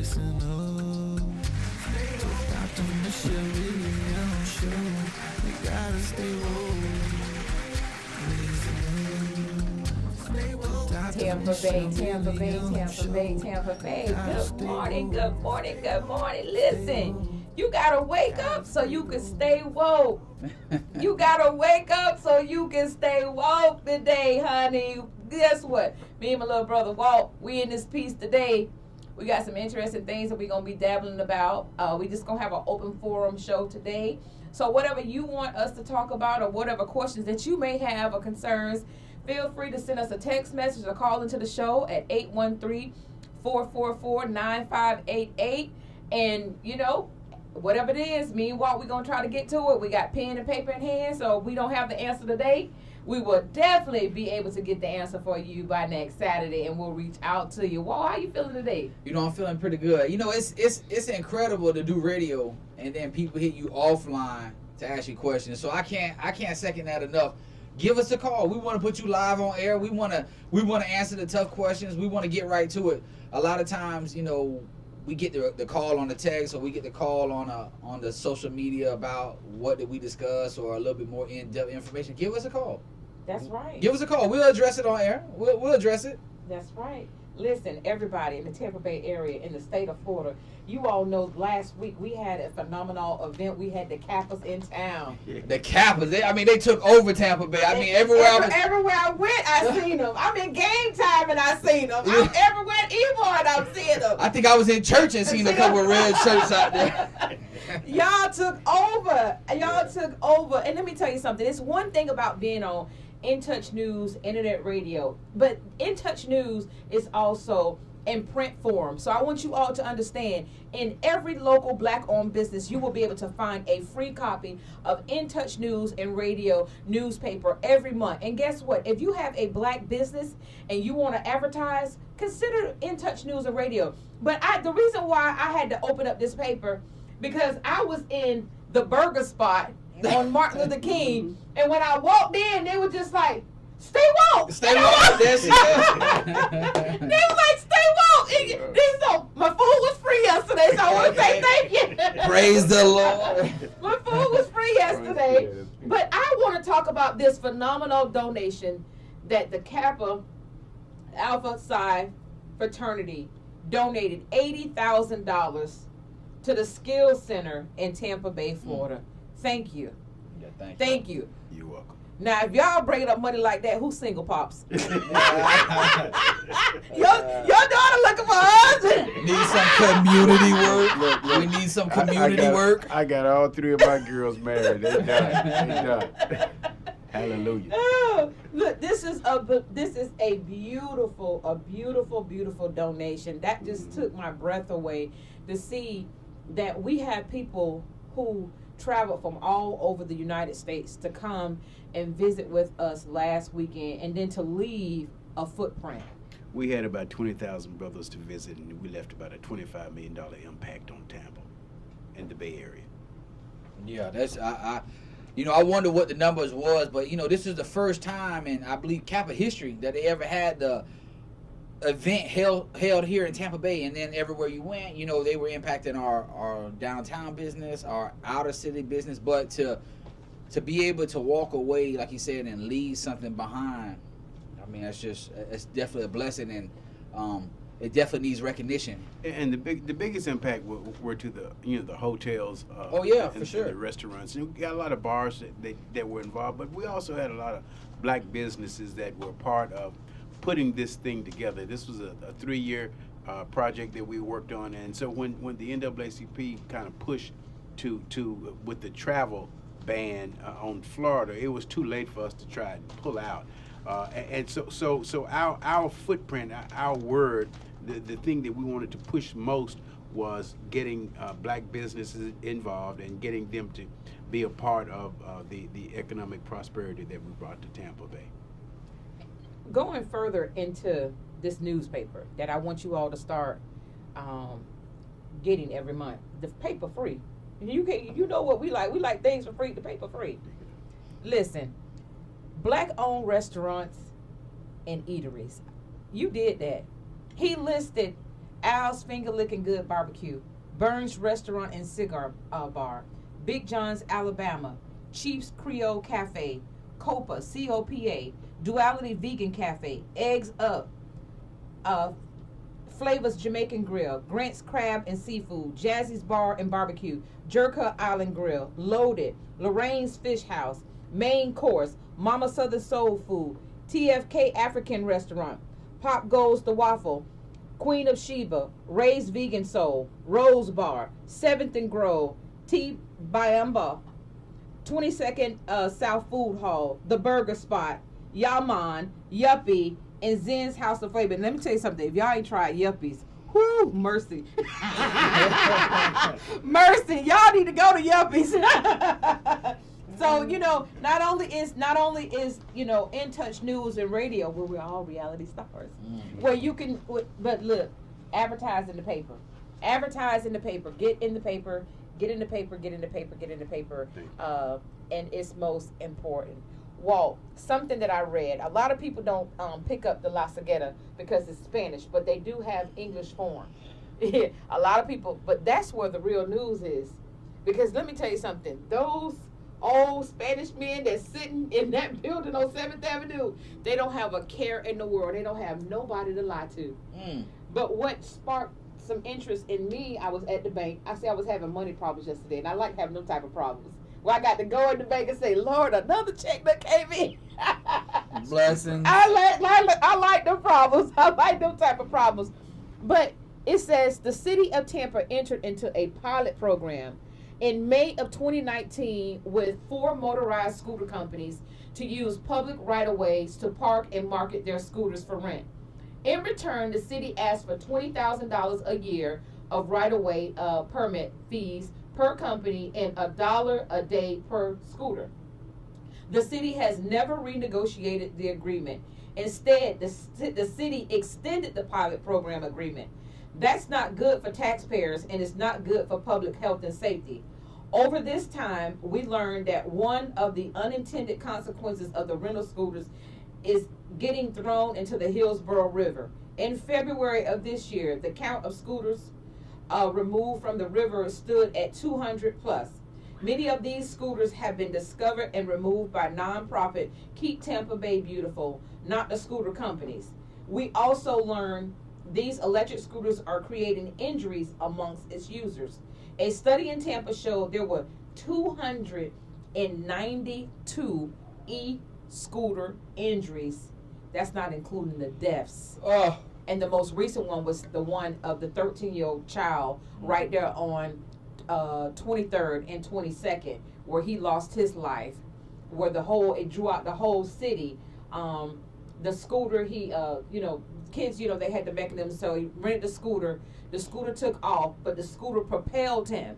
listen up. Stop them the shit really on show. We gotta stay woke. Tampa Bay, Tampa Bay, Tampa Bay, Tampa Bay. Good morning, good morning, good morning. Listen, you gotta wake up so you can stay woke. You gotta wake up so you can stay woke today, honey. Guess what? Me and my little brother Walt, we in this piece today. We got some interesting things that we're gonna be dabbling about. We just gonna have an open forum show today. So whatever you want us to talk about or whatever questions that you may have or concerns, feel free to send us a text message or call into the show at 813-444-9588. And, you know, whatever it is, me and Walt, we're going to try to get to it. We got pen and paper in hand, so if we don't have the answer today, we will definitely be able to get the answer for you by next Saturday, and we'll reach out to you. Walt, how you feeling today? You know, I'm feeling pretty good. You know, it's incredible to do radio, and then people hit you offline to ask you questions. So I can't second that enough. Give us a call. We want to put you live on air. We want to answer the tough questions. We want to get right to it. A lot of times, you know, we get the call on the text, or we get the call on the social media about what did we discuss, or a little bit more in-depth information. Give us a call. That's right. Give us a call. We'll address it on air. We'll address it. That's right. Listen, everybody in the Tampa Bay area, in the state of Florida, you all know last week we had a phenomenal event. We had the Kappas in town. The Kappas, they took over Tampa Bay. Everywhere I went, I seen them. I'm in game time and I seen them. I'm everywhere at Evor and I'm seeing them. I think I was in church and seen a couple of red shirts out there. Y'all took over. And let me tell you something. It's one thing about being on In Touch News, internet radio, but In Touch News is also in print form. So I want you all to understand, in every local black-owned business, you will be able to find a free copy of In Touch News and radio newspaper every month. And guess what? If you have a black business and you want to advertise, consider In Touch News and radio. But the reason why I had to open up this paper, because I was in the burger spot on Martin Luther King, and when I walked in, they were just like, "Stay woke." Stay woke. That's it. They were like, "Stay woke." So my food was free yesterday, so I want to say thank you. Praise the Lord. My food was free yesterday, but I want to talk about this phenomenal donation that the Kappa Alpha Psi fraternity donated $80,000 to the Skills Center in Tampa Bay, Florida. Thank you. Yeah, thank you. You're welcome. Now, if y'all bringing up money like that, who's single, Pops? your daughter looking for a husband. Need some community work. Look, we need some community work. I got all three of my girls married. They done. Hallelujah. Oh, look, this is a beautiful donation. That just took my breath away to see that we have people who traveled from all over the United States to come and visit with us last weekend, and then to leave a footprint. We had about 20,000 brothers to visit, and we left about a $25 million impact on Tampa and the Bay Area. Yeah, that's I wonder what the numbers was, but this is the first time in, I believe, Kappa history that they ever had the event held here in Tampa Bay. And then everywhere you went, they were impacting our downtown business, our outer city business. But to be able to walk away, like you said, and leave something behind, it's definitely a blessing, and it definitely needs recognition. And the biggest impact were to the the hotels. For sure. And the restaurants. And we got a lot of bars that were involved, but we also had a lot of black businesses that were part of putting this thing together. This was a 3-year project that we worked on, and so when the NAACP kind of pushed to with the travel ban on Florida, it was too late for us to try and pull out. And so our footprint, our word, the thing that we wanted to push most was getting black businesses involved and getting them to be a part of the economic prosperity that we brought to Tampa Bay. Going further into this newspaper that I want you all to start getting every month, the paper free. You know what we like? We like things for free. The paper free. Listen, black-owned restaurants and eateries. You did that. He listed Al's Finger Licking Good Barbecue, Burns Restaurant and Cigar Bar, Big John's Alabama, Chief's Creole Cafe, Copa, COPA, Duality Vegan Cafe, Eggs Up, Flavors Jamaican Grill, Grant's Crab and Seafood, Jazzy's Bar and Barbecue, Jerka Island Grill, Loaded, Lorraine's Fish House, Main Course, Mama Southern Soul Food, TFK African Restaurant, Pop Goes the Waffle, Queen of Sheba, Ray's Vegan Soul, Rose Bar, 7th and Grove, T Bayamba, 22nd South Food Hall, The Burger Spot, Yaman, Yuppie, and Zen's House of Flavor. And let me tell you something. If y'all ain't tried Yuppies, whoo, mercy. Mercy. Y'all need to go to Yuppies. So, you know, not only is you know, In Touch News and radio, where we're all reality stars, where you can, but look, advertise in the paper. Advertise in the paper. Get in the paper. Get in the paper. Get in the paper. Get in the paper. And it's most important. Walt, something that I read, a lot of people don't pick up the La Sagrada because it's Spanish, but they do have English form. A lot of people, but that's where the real news is. Because let me tell you something, those old Spanish men that's sitting in that building on 7th Avenue, they don't have a care in the world. They don't have nobody to lie to. But what sparked some interest in me, I was at the bank. I said I was having money problems yesterday, and I like having them type of problems. Well, I got to go in the bank and say, Lord, another check that came in. Blessings. I like them problems. I like them type of problems. But it says the city of Tampa entered into a pilot program in May of 2019 with 4 motorized scooter companies to use public right-of-ways to park and market their scooters for rent. In return, the city asked for $20,000 a year of right-of-way permit fees per company and $1 a day per scooter. The city has never renegotiated the agreement. Instead, the city extended the pilot program agreement. That's not good for taxpayers, and it's not good for public health and safety. Over this time, we learned that one of the unintended consequences of the rental scooters is getting thrown into the Hillsborough River. In February of this year, the count of scooters removed from the river stood at 200 plus. Many of these scooters have been discovered and removed by nonprofit Keep Tampa Bay Beautiful, not the scooter companies. We also learned these electric scooters are creating injuries amongst its users. A study in Tampa showed there were 292 e-scooter injuries. That's not including the deaths. Oh. And the most recent one was the one of the 13-year-old child right there on 23rd and 22nd, where he lost his life, where it drew out the whole city. The scooter, kids, they had the mechanism, so he rented the scooter took off, but the scooter propelled him.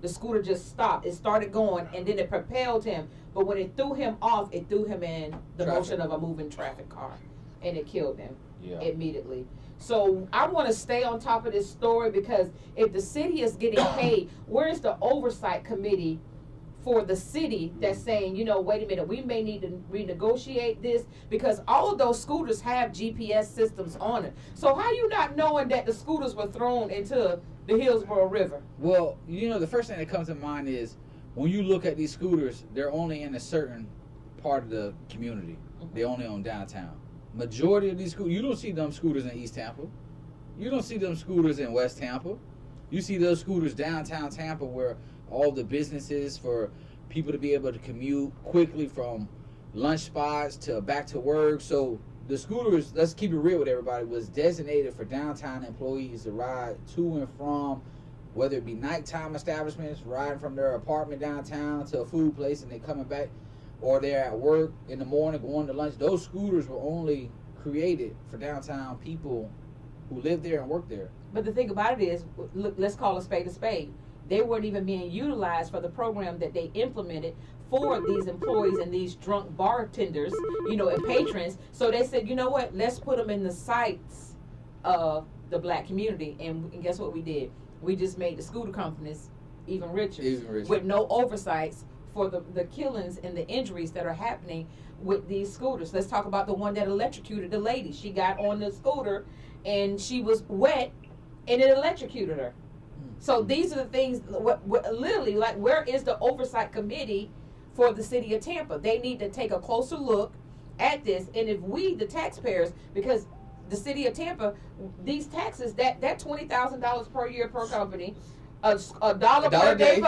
The scooter just stopped. It started going, and then it propelled him. But when it threw him off, it threw him in the motion of a moving traffic car, and it killed him immediately. So I want to stay on top of this story, because if the city is getting paid, where's the oversight committee for the city that's saying, wait a minute, we may need to renegotiate this, because all of those scooters have GPS systems on it. So how you not knowing that the scooters were thrown into the Hillsborough River? Well, the first thing that comes to mind is when you look at these scooters, they're only in a certain part of the community. Mm-hmm. They're only on downtown. Majority of these scooters, you don't see them scooters in East Tampa. You don't see them scooters in West Tampa. You see those scooters downtown Tampa, where all the businesses for people to be able to commute quickly from lunch spots to back to work. So the scooters, let's keep it real with everybody, was designated for downtown employees to ride to and from, whether it be nighttime establishments, riding from their apartment downtown to a food place and they coming back, or they're at work in the morning going to lunch. Those scooters were only created for downtown people who live there and work there. But the thing about it is, look, let's call a spade a spade. They weren't even being utilized for the program that they implemented for these employees and these drunk bartenders, and patrons. So they said, you know what, let's put them in the sights of the black community. And guess what we did? We just made the scooter companies even richer. With no oversights for the killings and the injuries that are happening with these scooters. Let's talk about the one that electrocuted the lady. She got on the scooter and she was wet, and it electrocuted her. So these are the things, literally, like, where is the oversight committee for the city of Tampa? They need to take a closer look at this. And if we, the taxpayers, because the city of Tampa, these taxes, that $20,000 per year per company, a dollar per day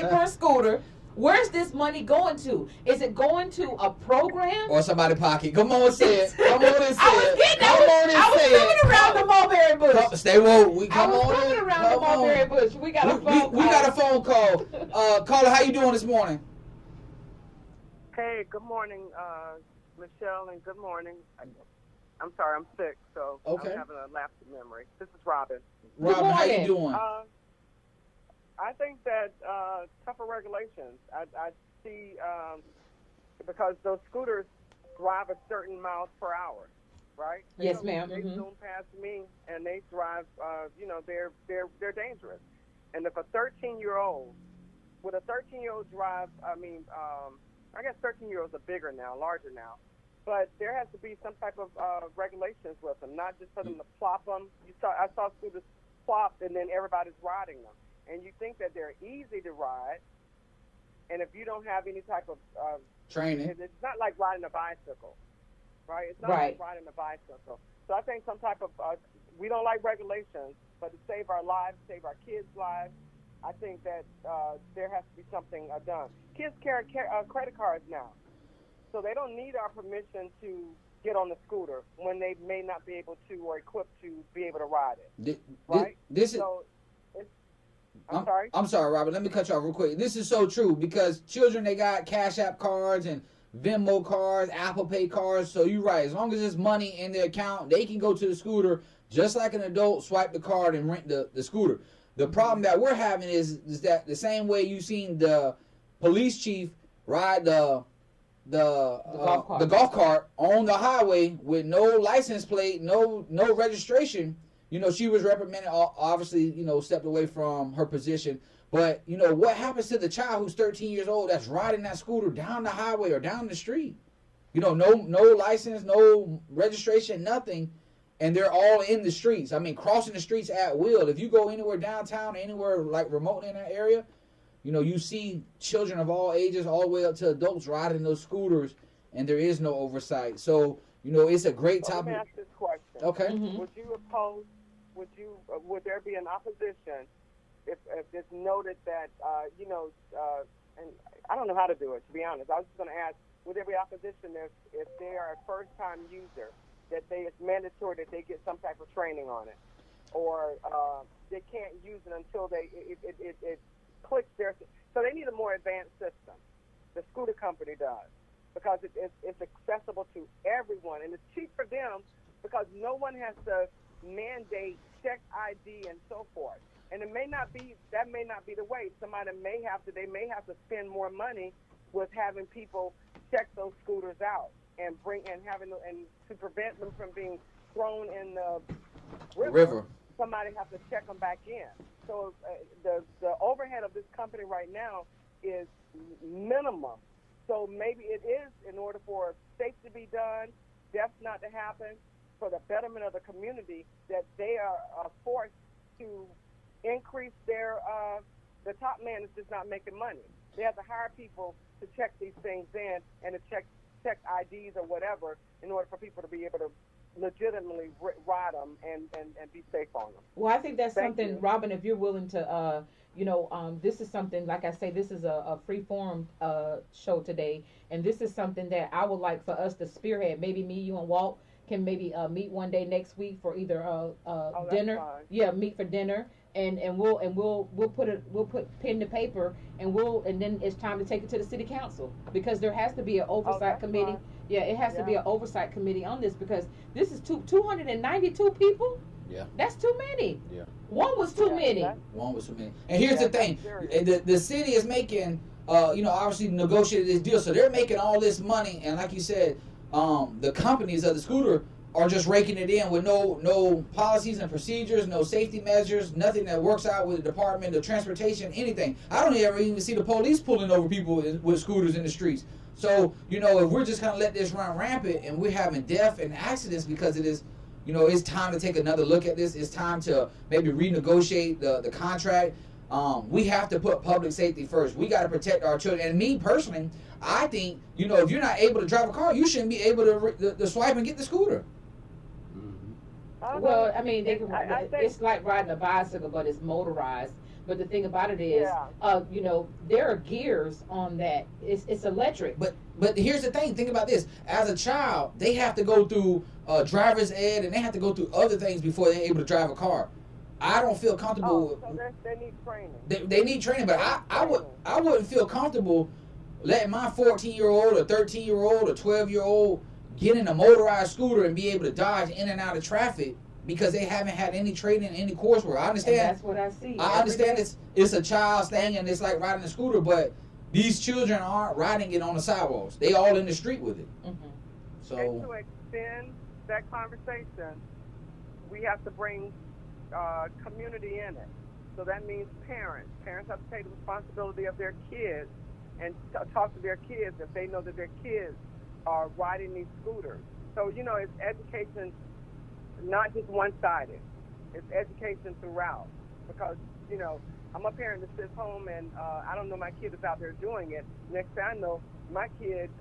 per scooter. Where's this money going to? Is it going to a program? Or somebody's pocket. Come on, say it. Come on and say it. I was coming around the mulberry bush. Stay woke. I was coming around the mulberry bush. We got a phone call. We got a phone call. Caller, how you doing this morning? Hey, good morning, Michelle, and good morning. I'm sorry, I'm sick, so okay. I'm having a lapse of memory. This is Robin. Robin, how you doing? I think that tougher regulations. I see because those scooters drive a certain miles per hour, right? Yes, ma'am. They zoom past me, and they drive. They're dangerous. And if a 13-year-old, would a 13-year-old drive? I guess 13-year-olds are bigger now, larger now. But there has to be some type of regulations with them, not just for them to plop them. I saw scooters plop, and then everybody's riding them. And you think that they're easy to ride, and if you don't have any type of training, it's not like riding a bicycle, right? It's not right. like riding a bicycle. So I think some type of we don't like regulations, but to save our lives, save our kids' lives, I think that there has to be something done. Kids carry credit cards now, so they don't need our permission to get on the scooter when they may not be able to or equipped to be able to ride it. Right? I'm sorry, Robert. Let me cut you off real quick. This is so true because children, they got Cash App cards and Venmo cards, Apple Pay cards. So you're right. As long as there's money in their account, they can go to the scooter just like an adult, swipe the card and rent the scooter. The problem that we're having is that the same way you seen the police chief ride the golf cart on the highway with no license plate, no registration. You know, she was reprimanded, obviously, you know, stepped away from her position. But, you know, what happens to the child who's 13 years old that's riding that scooter down the highway or down the street? You know, no license, no registration, nothing. And they're all in the streets. I mean, crossing the streets at will. If you go anywhere downtown, anywhere like remotely in that area, you know, you see children of all ages all the way up to adults riding those scooters, and there is no oversight. So, you know, it's a great topic. Let me ask this question. Okay. Mm-hmm. Would you oppose? Would there be an opposition if it's noted that and I don't know how to do it, to be honest. I was just going to ask, would there be opposition if they are a first-time user, that it's mandatory that they get some type of training on it, or they can't use it until it clicks their. So they need a more advanced system. The scooter company does, because it's accessible to everyone, and it's cheap for them because no one has to mandate check ID and so forth. And it may not be the way. They may have to spend more money with having people check those scooters out and to prevent them from being thrown in the river. Somebody has to check them back in. So the overhead of this company right now is minimum. So maybe it is, in order for safety to be done, deaths not to happen, for the betterment of the community, that they are forced to increase the top man is just not making money. They have to hire people to check these things in and to check IDs or whatever in order for people to be able to legitimately ride them and be safe on them. Well, I think that's something, Robin, if you're willing to, this is something, like I say, this is a free form show today, and this is something that I would like for us to spearhead. Maybe me, you, and Walt can maybe meet one day next week for either dinner. Fine. Yeah, meet for dinner, and we'll put pen to paper, and then it's time to take it to the city council, because there has to be an oversight committee. Fine. Yeah, it has to be an oversight committee on this, because this is 292 people. Yeah. That's too many. Yeah. One was too many. One was too many. And here's the thing: the city is making, obviously negotiated this deal, so they're making all this money, and like you said, the companies of the scooter are just raking it in with no policies and procedures, no safety measures, nothing that works out with the Department of Transportation, anything. I don't ever even see the police pulling over people with scooters in the streets. So, if we're just going to let this run rampant and we're having death and accidents because of this, you know, it's time to take another look at this. It's time to maybe renegotiate the contract. We have to put public safety first. We got to protect our children. And me personally, I think, you know, if you're not able to drive a car, you shouldn't be able to swipe and get the scooter. Well, I mean, I think it's like riding a bicycle, but it's motorized. But the thing about it is, you know, there are gears on that. It's electric. But here's the thing. Think about this. As a child, they have to go through driver's ed, and they have to go through other things before they're able to drive a car. I don't feel comfortable. So they need training. They need training, but I wouldn't feel comfortable letting my 14-year-old or 13-year-old or 12-year-old get in a motorized scooter and be able to dodge in and out of traffic because they haven't had any training, any coursework. I understand. And that's what I see. I understand it's a child's thing and it's like riding a scooter, but these children aren't riding it on the sidewalks. They all in the street with it. Mm-hmm. So And to extend that conversation, we have to bring community in it. So that means parents. Parents have to take the responsibility of their kids and talk to their kids if they know that their kids are riding these scooters. So, you know, it's education, not just one-sided. It's education throughout. Because, you know, I'm a parent that sits home and I don't know my kid is out there doing it. Next thing I know, my kid,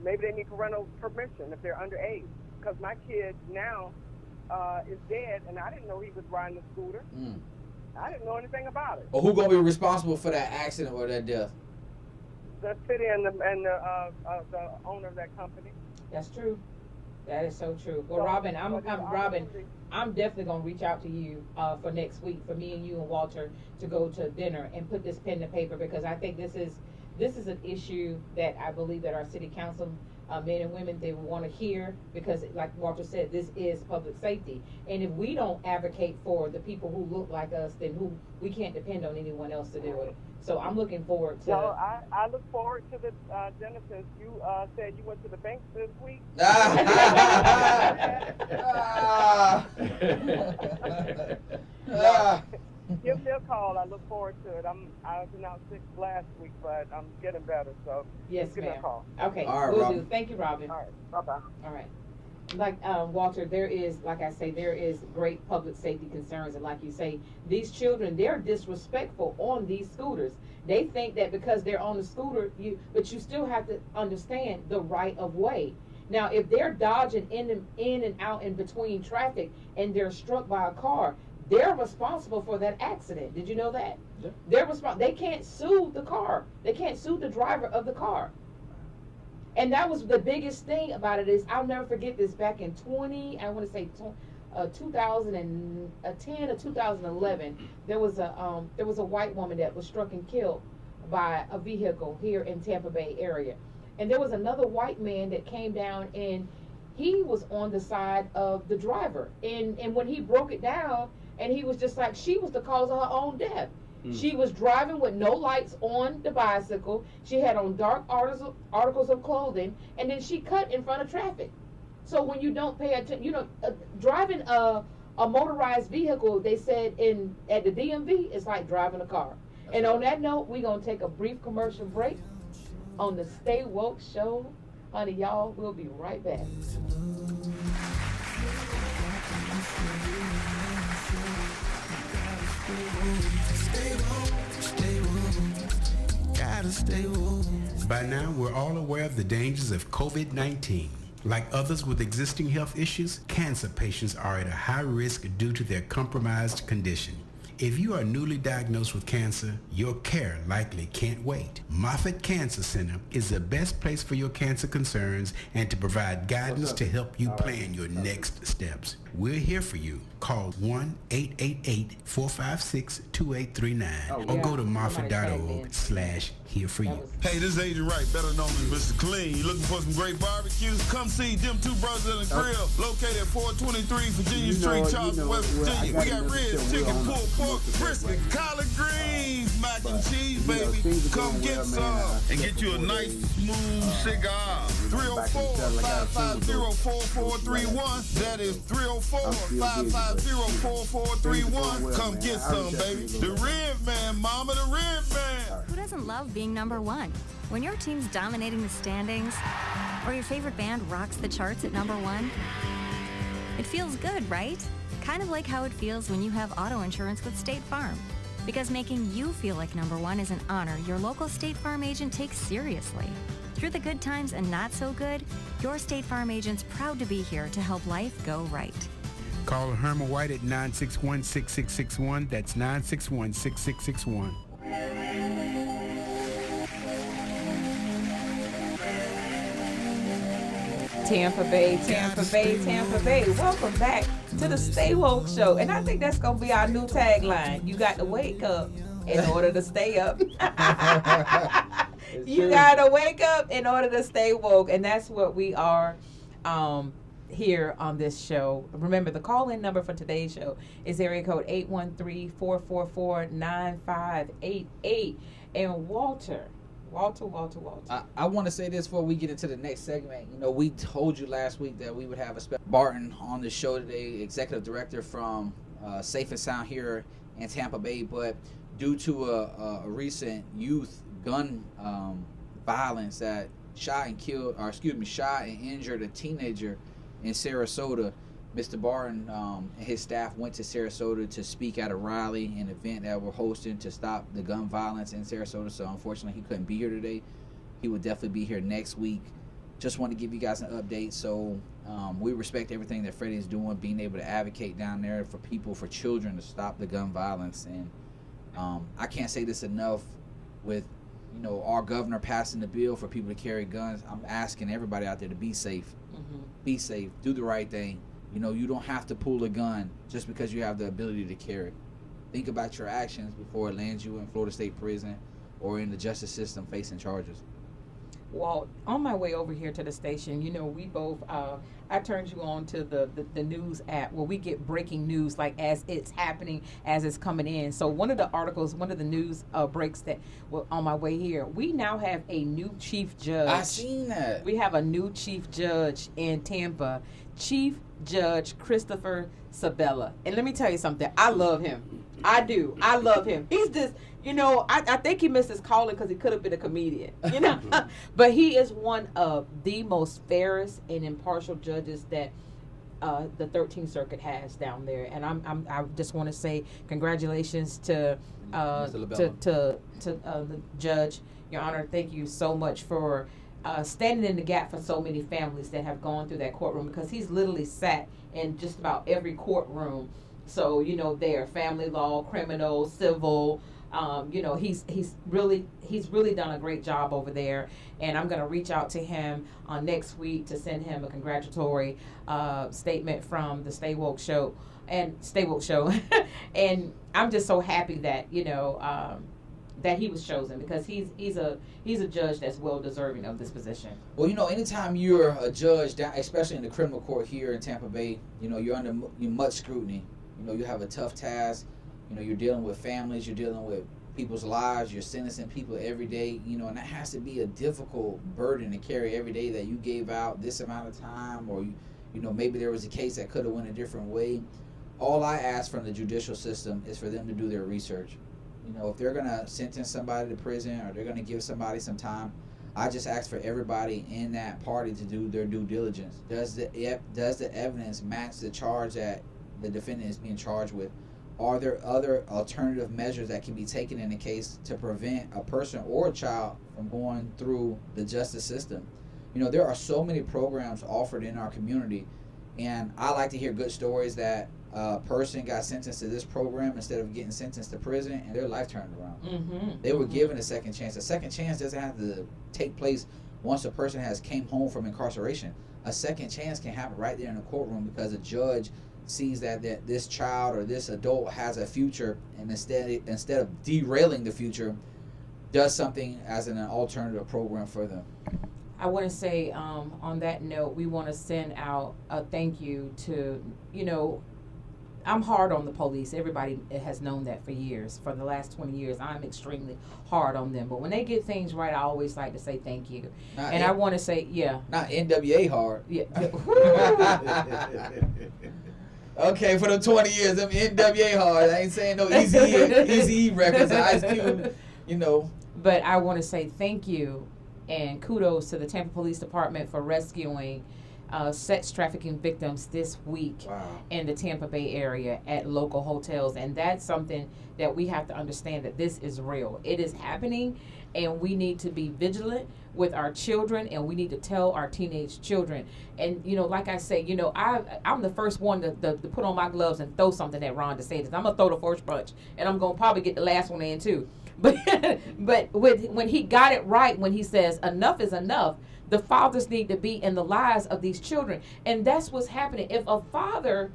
maybe they need parental permission if they're underage. Because my kid now is dead, and I didn't know he was riding a scooter. I didn't know anything about it. Well, who's gonna be responsible for that accident or that death? The city and the owner of that company. That's true. That is so true. Well, So- Robin, so Robin, I'm definitely gonna reach out to you for next week for me and you and Walter to go to dinner and put this pen to paper, because I think this is an issue that I believe that our city council men and women, they want to hear, because like Walter said, this is public safety, and if we don't advocate for the people who look like us, then we can't depend on anyone else to do it. So I'm looking forward to. So I look forward to the dinner, since you said you went to the bank this week. Give me a call. I look forward to it. I was out sick last week, but I'm getting better. So Yes, give me a ma'am. call. Okay, All right, will Robin. do. Thank you, Robin. All right. Bye-bye. All right. Like Walter, there is, like I say, there is great public safety concerns, and like you say, these children, they're disrespectful on these scooters. They think that because they're on the scooter, but you still have to understand the right of way. Now, if they're dodging in and out in between traffic and they're struck by a car, they're responsible for that accident. Did you know that? Yeah. They're responsible. They can't sue the car. They can't sue the driver of the car. And that was the biggest thing about it, is I'll never forget this. Back in 2010 or 2011, there was a white woman that was struck and killed by a vehicle here in Tampa Bay area, and there was another white man that came down, and he was on the side of the driver, and when he broke it down, and he was just like, she was the cause of her own death. She was driving with no lights on the bicycle. She had on dark articles of clothing, and then she cut in front of traffic. So when you don't pay attention, you know, driving a motorized vehicle, they said at the DMV, it's like driving a car. And on that note, we're going to take a brief commercial break on the Stay Woke Show. Honey, y'all, we'll be right back. Gotta stay woke. By now, we're all aware of the dangers of COVID-19. Like others with existing health issues, cancer patients are at a high risk due to their compromised condition. If you are newly diagnosed with cancer, your care likely can't wait. Moffitt Cancer Center is the best place for your cancer concerns and to provide guidance to help you plan your next steps. We're here for you. Call 1-888-456-2839 or go to moffitt.org/here-for-you. Hey, this is Agent Wright, better known as Mr. Clean. You looking for some great barbecue? Come see them two brothers in the grill, located at 423 Virginia Street, Charleston, West Virginia. We got ribs, chicken, pulled pork, brisket, collard greens, mac and cheese, baby. Come get some and get you a nice, smooth cigar. 304-550-4431. That is 304-550-4431. Come get some, baby. The Rib Man, mama, the Rib Man. doesn't love being number one? When your team's dominating the standings, or your favorite band rocks the charts at number one? It feels good, right? Kind of like how it feels when you have auto insurance with State Farm. Because making you feel like number one is an honor your local State Farm agent takes seriously. Through the good times and not so good, your State Farm agent's proud to be here to help life go right. Call Herman White at 961-6661. That's 961-6661. Tampa Bay, Tampa Bay, Tampa Bay. Welcome back to the Stay Woke Show. And I think that's going to be our new tagline. You got to wake up in order to stay up. You got to wake up in order to stay woke. And that's what we are here on this show. Remember, the call-in number for today's show is area code 813-444-9588. And Walter. I want to say this before we get into the next segment. You know, we told you last week that we would have a special Barton on the show today, executive director from Safe and Sound here in Tampa Bay. But due to a recent youth gun violence that shot and injured a teenager in Sarasota, Mr. Barton and his staff went to Sarasota to speak at a rally, an event that we're hosting to stop the gun violence in Sarasota. So unfortunately, he couldn't be here today. He will definitely be here next week. Just want to give you guys an update. So we respect everything that Freddie is doing, being able to advocate down there for people, for children, to stop the gun violence. And I can't say this enough with, you know, our governor passing the bill for people to carry guns. I'm asking everybody out there to be safe. Mm-hmm. Be safe. Do the right thing. You know, you don't have to pull a gun just because you have the ability to carry. Think about your actions before it lands you in Florida State Prison or in the justice system facing charges. Well, on my way over here to the station, you know, we both, I turned you on to the news app where we get breaking news like as it's happening, as it's coming in. So one of the articles, one of the news breaks that were on my way here, we now have a new chief judge. I seen that. We have a new chief judge in Tampa, Chief Judge Christopher Sabella. And let me tell you something. I love him. I do. I love him. He's just, you know, I think he missed his calling because he could have been a comedian, you know. But he is one of the most fairest and impartial judges that the 13th Circuit has down there. And I just want to say congratulations to the judge, Your Honor. Thank you so much for standing in the gap for so many families that have gone through that courtroom, because he's literally sat in just about every courtroom. So, you know, there, family law, criminal, civil, you know, he's really done a great job over there. And I'm going to reach out to him next week to send him a congratulatory statement from the Stay Woke Show. And and I'm just so happy that, you know, that he was chosen, because he's a judge that's well deserving of this position. Well, you know, anytime you're a judge, especially in the criminal court here in Tampa Bay, you know, you're under much scrutiny. You know, you have a tough task. You know, you're dealing with families, you're dealing with people's lives, you're sentencing people every day, you know, and that has to be a difficult burden to carry every day, that you gave out this amount of time, or, you know, maybe there was a case that could have went a different way. All I ask from the judicial system is for them to do their research. You know, if they're going to sentence somebody to prison or they're going to give somebody some time, I just ask for everybody in that party to do their due diligence. Does the evidence match the charge that the defendant is being charged with? Are there other alternative measures that can be taken in the case to prevent a person or a child from going through the justice system? You know, there are so many programs offered in our community, and I like to hear good stories that a person got sentenced to this program instead of getting sentenced to prison, and their life turned around. Mm-hmm. They were given a second chance. A second chance doesn't have to take place once a person has came home from incarceration. A second chance can happen right there in the courtroom, because a judge sees that this child or this adult has a future, and instead of derailing the future, does something as an alternative program for them. I want to say, on that note, we want to send out a thank you to, you know, I'm hard on the police. Everybody has known that for years. For the last 20 years, I'm extremely hard on them. But when they get things right, I always like to say thank you. I want to say, yeah. Not NWA hard. Yeah. Okay, for the 20 years, them NWA hard. I ain't saying no Eazy records, Ice Cube, you know. But I want to say thank you and kudos to the Tampa Police Department for rescuing sex trafficking victims this week in the Tampa Bay area at local hotels. And that's something that we have to understand, that this is real. It is happening, and we need to be vigilant with our children, and we need to tell our teenage children. And, you know, like I say, you know, I'm the first one to put on my gloves and throw something at Ron DeSantis. I'm going to throw the first punch, and I'm going to probably get the last one in too. But when he got it right, when he says enough is enough, the fathers need to be in the lives of these children. And that's what's happening. If a father,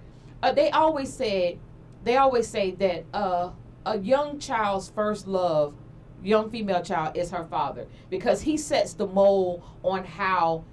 they always say that a young child's first love, young female child, is her father, because he sets the mold on how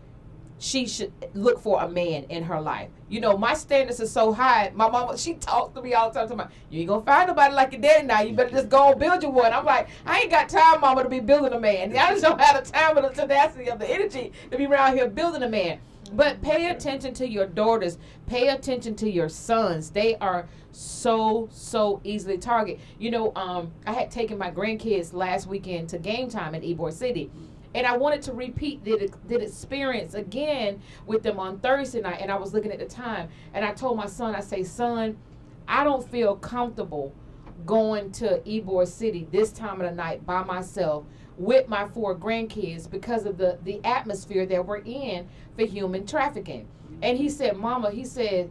she should look for a man in her life. You know, my standards are so high. My mama, she talks to me all the time, talking about, you ain't gonna find nobody like your daddy now. You better just go and build you one. I'm like, I ain't got time, mama, to be building a man. I just don't have the time or the tenacity of the energy to be around here building a man. But pay attention to your daughters. Pay attention to your sons. They are so easily targeted. You know, I had taken my grandkids last weekend to game time in Ybor City. And I wanted to repeat the experience again with them on Thursday night. And I was looking at the time. And I told my son, I say, son, I don't feel comfortable going to Ybor City this time of the night by myself with my 4 grandkids because of the atmosphere that we're in for human trafficking. And he said, Mama, he said,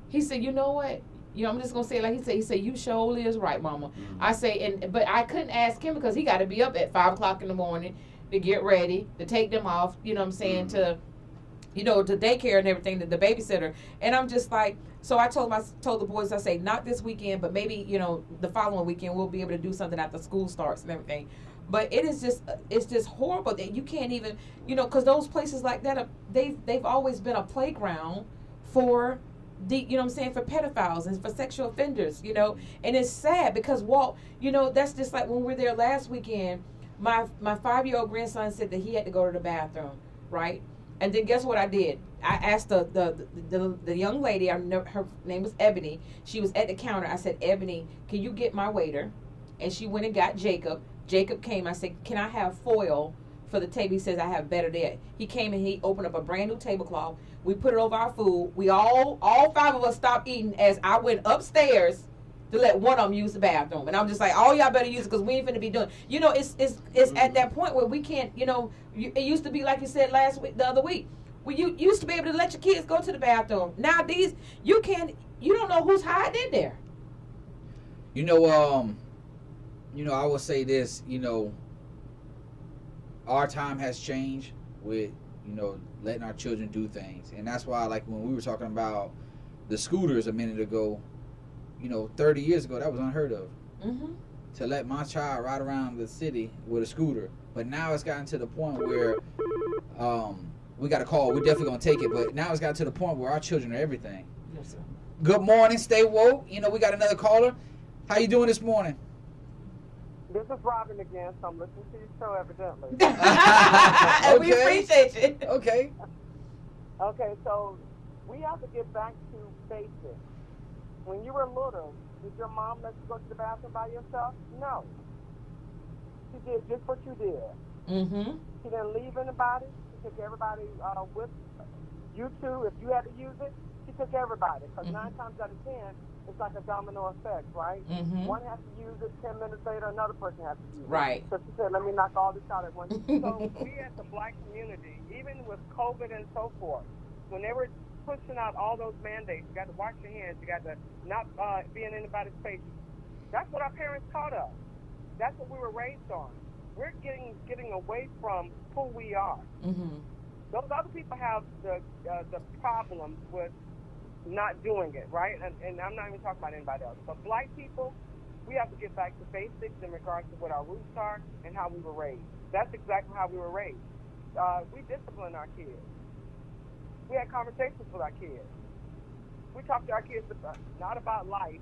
you know what? You know, I'm just gonna say it like he said, you surely is right, Mama. I say, but I couldn't ask him because he got to be up at 5 o'clock in the morning to get ready, to take them off, you know what I'm saying, to, you know, to daycare and everything, to the babysitter. And I'm just like, so I told the boys, I say, not this weekend, but maybe, you know, the following weekend we'll be able to do something after school starts and everything. But it's just horrible that you can't even, you know, because those places like that, they've always been a playground for you know what I'm saying, for pedophiles and for sexual offenders, you know. And it's sad because you know, that's just like when we were there last weekend. My 5-year-old grandson said that he had to go to the bathroom, right? And then guess what I did? I asked the young lady, her name was Ebony. She was at the counter. I said, Ebony, can you get my waiter? And she went and got Jacob. Jacob came. I said, can I have foil for the table? He says, I have better there. He came and he opened up a brand new tablecloth. We put it over our food. We all 5 of us stopped eating as I went upstairs to let one of them use the bathroom. And I'm just like, all y'all better use it because we ain't finna be doing. You know, it's at that point where we can't, you know, it used to be like you said the other week. You used to be able to let your kids go to the bathroom. Now you don't know who's hiding in there. You know, I will say this, you know, our time has changed with, you know, letting our children do things. And that's why, like, when we were talking about the scooters a minute ago, you know, 30 years ago, that was unheard of. Mm-hmm. To let my child ride around the city with a scooter. But now it's gotten to the point where we got a call. We're definitely going to take it. But now it's gotten to the point where our children are everything. Yes, sir. Good morning. Stay woke. You know, we got another caller. How you doing this morning? This is Robin again, so I'm listening to your show evidently. And we appreciate it. Okay. Okay, so we have to get back to basics. When you were little, did your mom let you go to the bathroom by yourself? No. She did just what you did. Mm-hmm. She didn't leave anybody. She took everybody with you too. If you had to use it, she took everybody. Because 9 times out of 10, it's like a domino effect, right? Mm-hmm. One has to use it, 10 minutes later, another person has to use it. Right. So she said, let me knock all this out at once. So we as the black community, even with COVID and so forth, when they were pushing out all those mandates, you got to wash your hands, you got to not be in anybody's face. That's what our parents taught us. That's what we were raised on. We're getting away from who we are. Mm-hmm. Those other people have the problems with not doing it, right? And I'm not even talking about anybody else. But black people, we have to get back to basics in regards to what our roots are and how we were raised. That's exactly how we were raised. We discipline our kids. We had conversations with our kids. We talked to our kids not about life,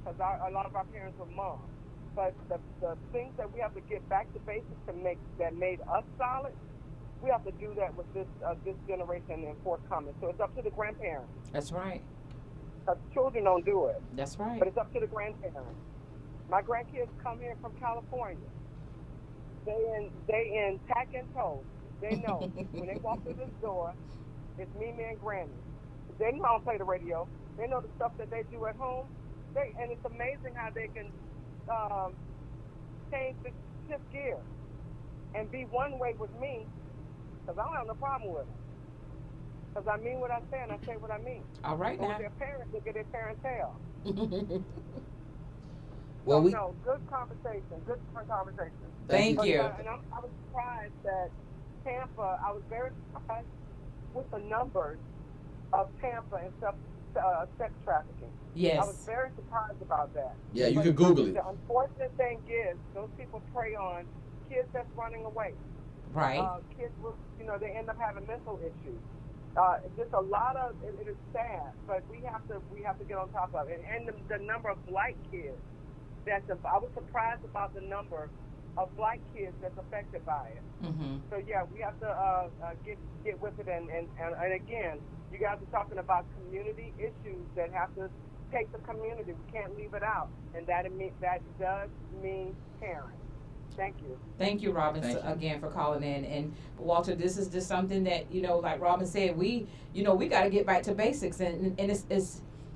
because a lot of our parents were moms, but the things that we have to get back to basics that made us solid, we have to do that with this generation and forthcoming. So it's up to the grandparents. That's right. Because children don't do it. That's right. But it's up to the grandparents. My grandkids come here from California. They in tack and toe. They know when they walk through this door, it's Mimi and Granny. They know how to play the radio. They know the stuff that they do at home. And it's amazing how they can shift gears and be one way with me, because I don't have no problem with it. Because I mean what I say and I say what I mean. All right, but now. With their parents, they get their parents' tail. Well, no, good conversation. Good conversation. Thank you. And I was surprised that Tampa, I was very surprised with the numbers of Tampa and sex trafficking. Yes. I was very surprised about that. Yeah, you can Google it. The unfortunate thing is, those people prey on kids that's running away. Right. Kids, they end up having mental issues. Just a lot of it is sad, but we have to get on top of it. And the number of black kids I was surprised about the number of black kids that's affected by it. Mm-hmm. So yeah, we have to get with it. And again, you guys are talking about community issues that have to take the community. We can't leave it out, and that does mean parents. Thank you. Thank you, Robin, again for calling in. And Walter, this is just something that, like Robin said, we got to get back to basics. And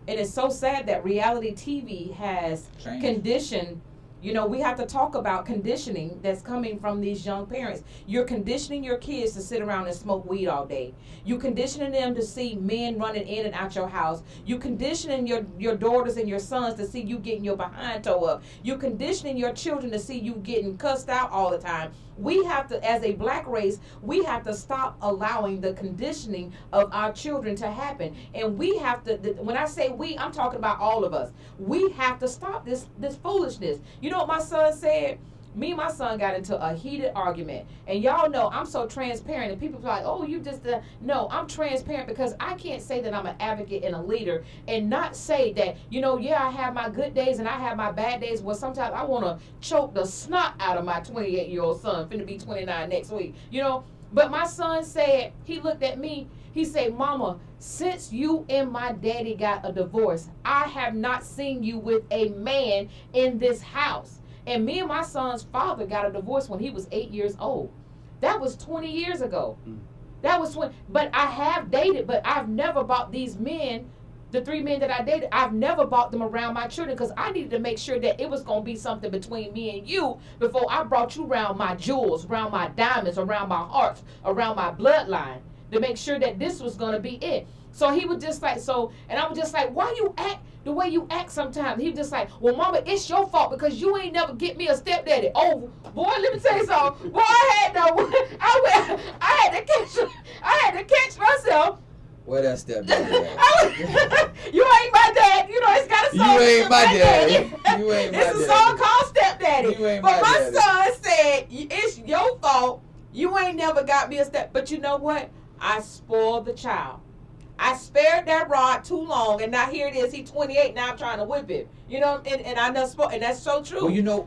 it's so sad that reality TV has conditioned. We have to talk about conditioning that's coming from these young parents. You're conditioning your kids to sit around and smoke weed all day. You're conditioning them to see men running in and out your house. You're conditioning your daughters and your sons to see you getting your behind toe up. You're conditioning your children to see you getting cussed out all the time. We have to, as a black race, we have to stop allowing the conditioning of our children to happen. And we have to, when I say we, I'm talking about all of us. We have to stop this foolishness. You know what my son said? Me and my son got into a heated argument. And y'all know I'm so transparent. And people are like, oh, you just... No, I'm transparent because I can't say that I'm an advocate and a leader and not say that, I have my good days and I have my bad days. Well, sometimes I want to choke the snot out of my 28-year-old son, finna be 29 next week. But my son said, he looked at me, he said, Mama, since you and my daddy got a divorce, I have not seen you with a man in this house. And me and my son's father got a divorce when he was 8 years old. That was 20 years ago. That was when, but I have dated, but I've never brought these men, the 3 men that I dated, I've never brought them around my children because I needed to make sure that it was going to be something between me and you before I brought you around my jewels, around my diamonds, around my hearts, around my bloodline, to make sure that this was going to be it. So he was just like, and I was just like, why you act the way you act sometimes? He was just like, well, Mama, it's your fault because you ain't never get me a stepdaddy. Oh, boy, let me tell you something. Boy, I had to catch myself. Where that stepdaddy You ain't my dad. It's got a song. You ain't my daddy. You ain't my daddy. It's a song called Stepdaddy. You ain't but my daddy. Son said, it's your fault. You ain't never got me a step. But you know what? I spoiled the child. I spared that rod too long, and now here it is. He's 28. Now I'm trying to whip it. And I know, and that's so true. Well, you know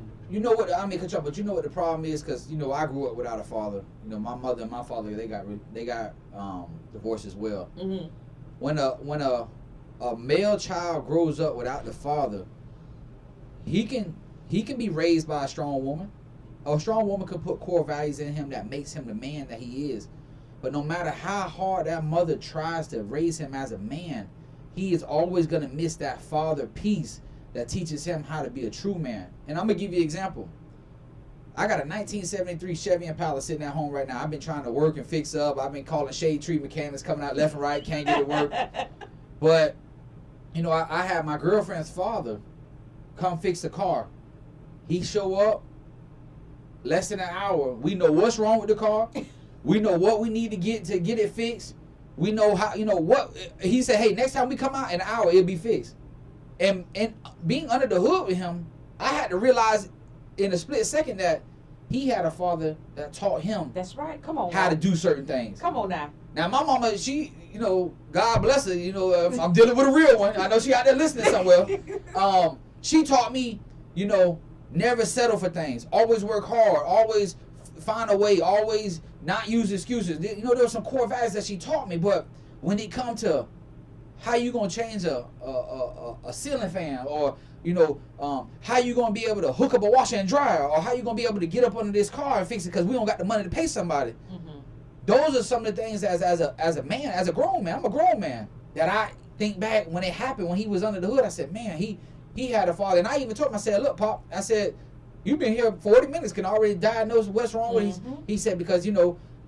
what? I mean, but you know what the problem is, because I grew up without a father. My mother and my father they got divorced as well. Mm-hmm. When a male child grows up without the father, he can be raised by a strong woman. A strong woman can put core values in him that makes him the man that he is. But no matter how hard that mother tries to raise him as a man, he is always going to miss that father piece that teaches him how to be a true man. And I'm going to give you an example. I got a 1973 Chevy Impala sitting at home right now. I've been trying to work and fix up. I've been calling shade tree mechanics coming out left and right, can't get it work. But, I had my girlfriend's father come fix the car. He show up, less than an hour. We know what's wrong with the car. We know what we need to get it fixed. We know how, what. He said, hey, next time we come out in an hour, it'll be fixed. And being under the hood with him, I had to realize in a split second that he had a father that taught him. That's right. Come on. How to do certain things. Come on now. Now, my mama, she, God bless her, I'm dealing with a real one. I know she out there listening somewhere. She taught me, never settle for things. Always work hard. Always find a way. Always not use excuses. There were some core values that she taught me, but when it come to how you gonna change a ceiling fan or how you gonna be able to hook up a washer and dryer, or how you gonna be able to get up under this car and fix it because we don't got the money to pay somebody. Mm-hmm. Those are some of the things as a man, as a grown man. I'm a grown man that I think back when it happened when he was under the hood. I said, man, he had a father, and I even told him, I said, look, Pop, I said, you've been here 40 minutes, can already diagnose what's wrong with him. He said, because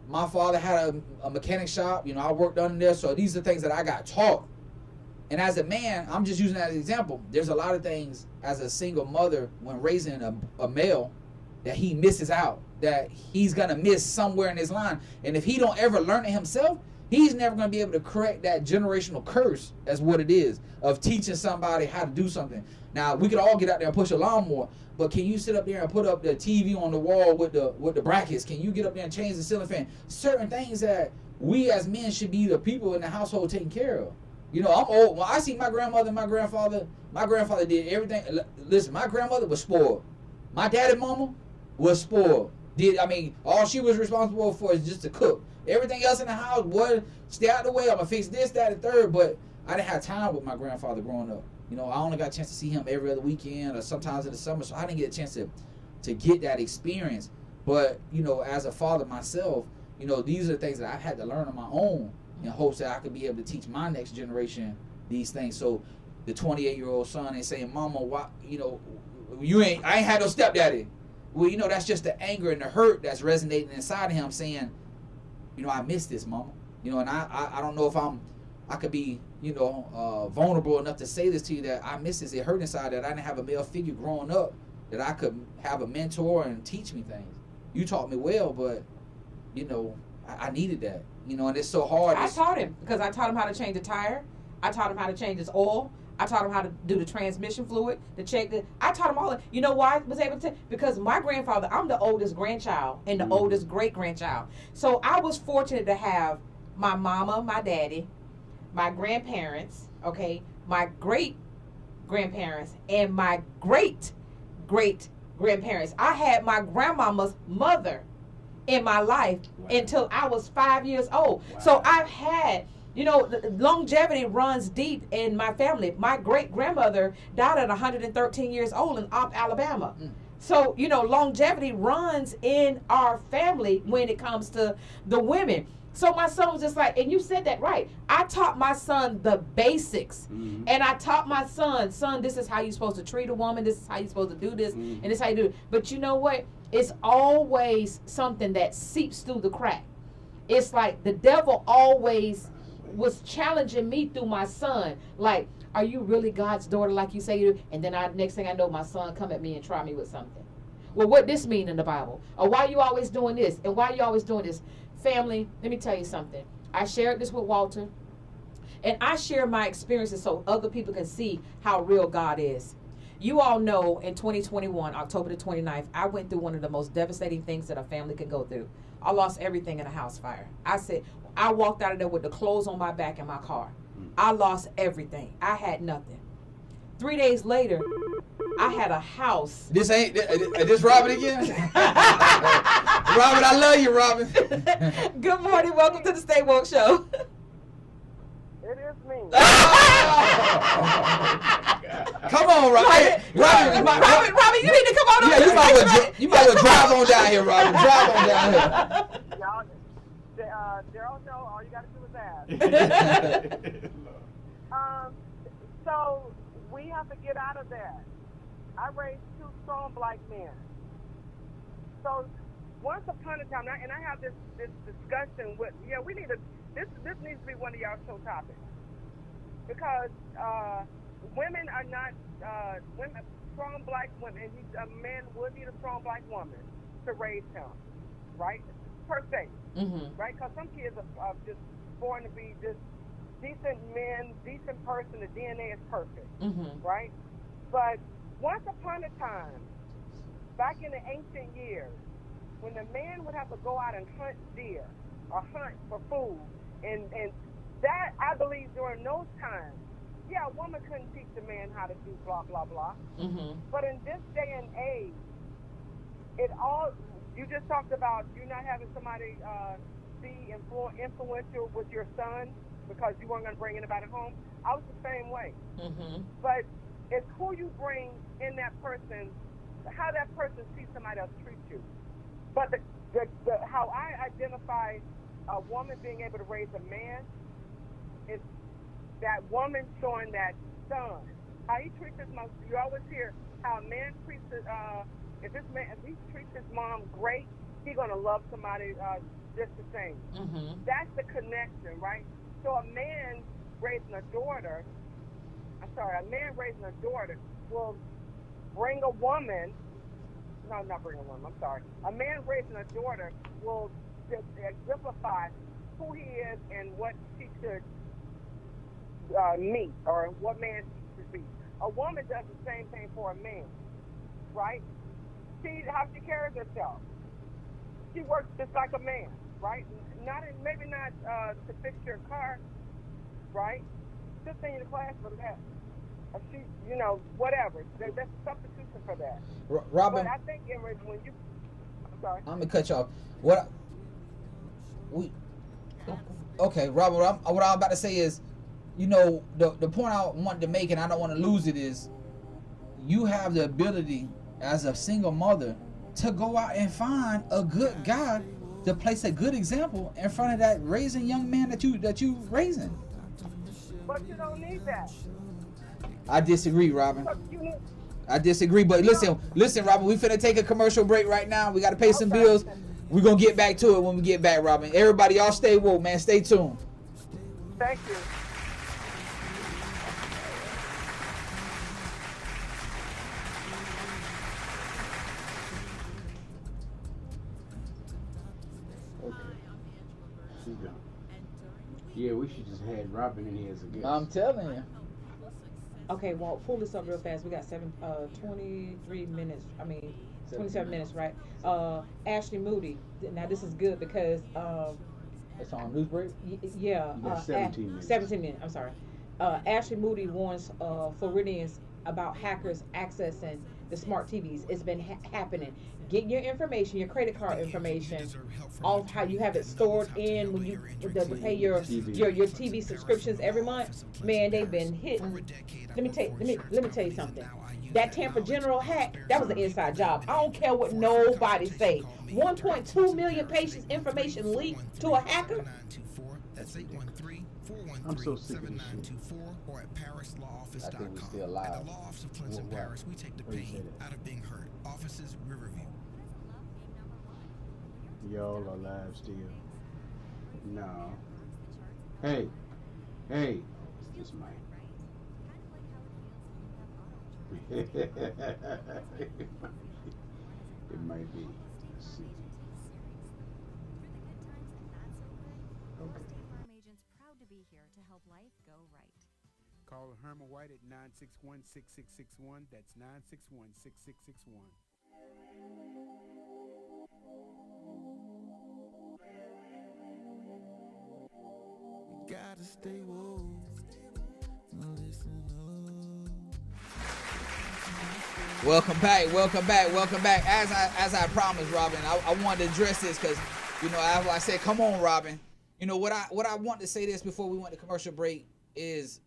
my father had a mechanic shop. I worked under there, so these are things that I got taught. And as a man, I'm just using that as an example. There's a lot of things as a single mother when raising a male that he misses out, that he's going to miss somewhere in his line. And if he don't ever learn it himself, he's never going to be able to correct that generational curse, as what it is, of teaching somebody how to do something. Now, we could all get out there and push a lawnmower, but can you sit up there and put up the TV on the wall with the brackets? Can you get up there and change the ceiling fan? Certain things that we as men should be the people in the household taking care of. I'm old. When I see my grandmother and my grandfather did everything. Listen, my grandmother was spoiled. My daddy and mama was spoiled. All she was responsible for is just to cook. Everything else in the house, boy, stay out the way. I'm going to fix this, that, and third. But I didn't have time with my grandfather growing up. I only got a chance to see him every other weekend or sometimes in the summer. So I didn't get a chance to get that experience. But, as a father myself, these are the things that I've had to learn on my own in hopes that I could be able to teach my next generation these things. So the 28-year-old son ain't saying, Mama, why, I ain't had no stepdaddy. Well, that's just the anger and the hurt that's resonating inside of him saying, I miss this, Mama. And I don't know if I could be, vulnerable enough to say this to you, that I miss this. It hurt inside that I didn't have a male figure growing up that I could have a mentor and teach me things. You taught me well, but, I needed that. And it's so hard. I taught him, because I taught him how to change the tire. I taught him how to change his oil. I taught him how to do the transmission fluid, to check I taught him all that. You know why I was able to? Because my grandfather, I'm the oldest grandchild and the oldest great-grandchild. So I was fortunate to have my mama, my daddy, my grandparents, okay, my great-grandparents, and my great-great-grandparents. I had my grandmama's mother in my life until I was 5 years old. Wow. So I've had, longevity runs deep in my family. My great-grandmother died at 113 years old in Opp, Alabama. So, longevity runs in our family when it comes to the women. So my son was just like, and you said that right. I taught my son the basics. And I taught my son, this is how you're supposed to treat a woman. This is how you're supposed to do this. And this is how you do it. But you know what? It's always something that seeps through the crack. It's like the devil always was challenging me through my son. Like, are you really God's daughter like you say you do? And then next thing I know, my son come at me and try me with something. Well, what this mean in the Bible? Or why you always doing this? And why you always doing this? Family, let me tell you something. I shared this with Walter. And I share my experiences so other people can see how real God is. You all know in 2021, October the 29th, I went through one of the most devastating things that a family can go through. I lost everything in a house fire. I walked out of there with the clothes on my back in my car. I lost everything. I had nothing. 3 days later, I had a house. This Robin again? Robin, I love you, Robin. Good morning. Welcome to the Stay Woke Show. It is me. Come on, Robin. Robin, you need to come on over. Yeah, you might as well drive on down here, Robin. Drive on down here. Y'all, Daryl know all you got to do is ask. So we have to get out of that. I raised two strong black men. So once upon a time, and I have this discussion with, we need to, this needs to be one of y'all show topics. Because women are not, strong black women, a man would need a strong black woman to raise him, right? Per se, right? Because some kids are just born to be just decent men, decent person, the DNA is perfect, right? But once upon a time, back in the ancient years, when the man would have to go out and hunt deer or hunt for food, and that, I believe, during those times, a woman couldn't teach the man how to do blah, blah, blah. But in this day and age, you just talked about you not having somebody be influential with your son because you weren't going to bring anybody home. I was the same way. But It's who you bring in that person, how that person sees somebody else treat you. But how I identify a woman being able to raise a man is that woman showing that son. How he treats his mom. You always hear how a man treats if he treats his mom great, he's gonna love somebody just the same. Mm-hmm. That's the connection, right? So a man raising a daughter will bring a woman. No, not bring a woman. I'm sorry. A man raising a daughter will just exemplify who he is and what she should meet, or what man she should be. A woman does the same thing for a man, right? How she carries herself. She works just like a man, right? Maybe not to fix your car, right? Just in the class for that. Or she, whatever. There's a substitution for that. Robin, but I think when you, I'm sorry. I'm gonna cut you off. Okay, Robin. What I'm about to say is, the point I wanted to make, and I don't want to lose it, is you have the ability as a single mother to go out and find a good guy to place a good example in front of that raising young man that you raising. But you don't need that. I disagree, Robin. I disagree, but listen, Robin. We finna take a commercial break right now. We gotta pay some bills. We're gonna get back to it when we get back, Robin. Everybody, y'all stay woke, man. Stay tuned. Thank you. Yeah, we should just had Robin in here as a guest. I'm telling you. Okay, well, pull this up real fast. We got 23 minutes. 27 minutes, right? Ashley Moody. Now this is good because it's on news break. Yeah. 17 minutes. 17 minutes. I'm sorry. Ashley Moody warns Floridians about hackers accessing the smart TVs. It's been happening. Get your information, your credit card information, all how you have it stored in when you pay your TV subscriptions every month. Man, they've been hitting. Let me tell you something. That Tampa General hack, that was an inside job. I don't care what nobody say. 1.2 million patients' information leaked to a hacker. I'm so sick of this shit. I think we're still live. We take the pain out of being hurt. Offices, Riverview. Y'all are live still. No. Hey. It's this mic. It might be. Let's see. Okay. Proud to be here to help life go right. Call Herman White at 961-6661. That's 961-6661. Gotta stay woke. Listen up. Welcome back. As I promised, Robin, I wanted to address this because, I said, come on, Robin. What I want to say this before we went to commercial break is,